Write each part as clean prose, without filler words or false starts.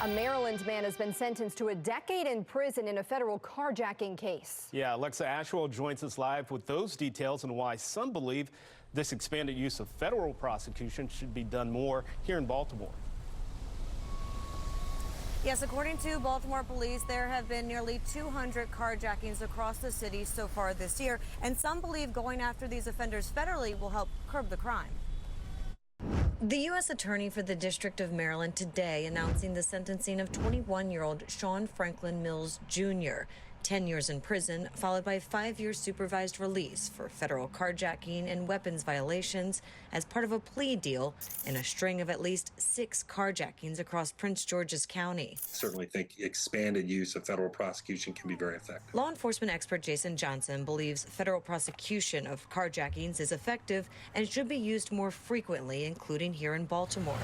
A Maryland man has been sentenced to a decade in prison in a federal carjacking case. Yeah, Alexa Ashwell joins us live with those details and why some believe this expanded use of federal prosecution should be done more here in Baltimore. Yes, according to Baltimore police, there have been nearly 200 carjackings across the city so far this year, and some believe going after these offenders federally will help curb the crime. The U.S. Attorney for the District of Maryland today announcing the sentencing of 21-year-old Sean Franklin Mills Jr. 10 years in prison, followed by 5-year supervised release for federal carjacking and weapons violations as part of a plea deal in a string of at least 6 carjackings across Prince George's County. Certainly think expanded use of federal prosecution can be very effective. Law enforcement expert Jason Johnson believes federal prosecution of carjackings is effective and should be used more frequently, including here in Baltimore.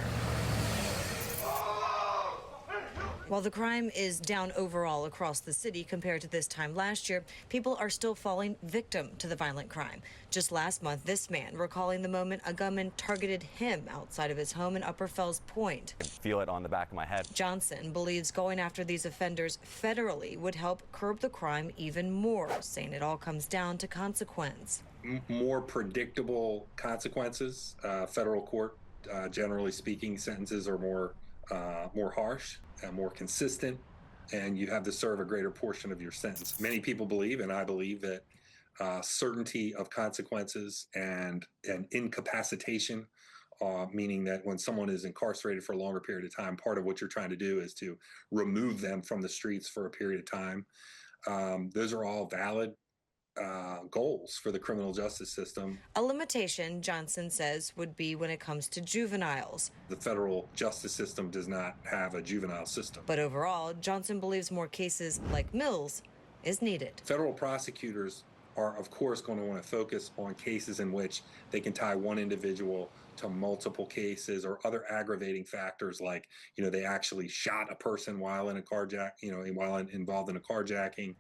While the crime is down overall across the city compared to this time last year, people are still falling victim to the violent crime. Just last month, this man recalling the moment a gunman targeted him outside of his home in Upper Fells Point. I feel it on the back of my head. Johnson believes going after these offenders federally would help curb the crime even more, saying it all comes down to consequence. More predictable consequences. Federal court, generally speaking, sentences are more harsh and more consistent, and you have to serve a greater portion of your sentence. Many people believe, and I believe, that certainty of consequences and incapacitation, meaning that when someone is incarcerated for a longer period of time, part of what you're trying to do is to remove them from the streets for a period of time. Those are all valid goals for the criminal justice system. A limitation, Johnson says, would be when it comes to juveniles. The federal justice system does not have a juvenile system. But overall, Johnson believes more cases like Mills is needed. Federal prosecutors are, of course, going to want to focus on cases in which they can tie one individual to multiple cases or other aggravating factors, like, they actually shot a person while in a while involved in a carjacking.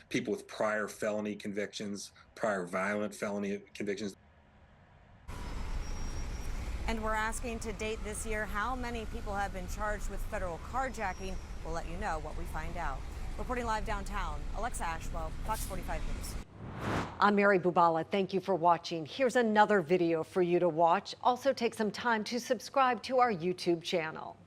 People with prior felony convictions, prior violent felony convictions. And we're asking to date this year how many people have been charged with federal carjacking. We'll let you know what we find out. Reporting live downtown, Alexa Ashwell, Fox 45 News. I'm Mary Bubala. Thank you for watching. Here's another video for you to watch. Also take some time to subscribe to our YouTube channel.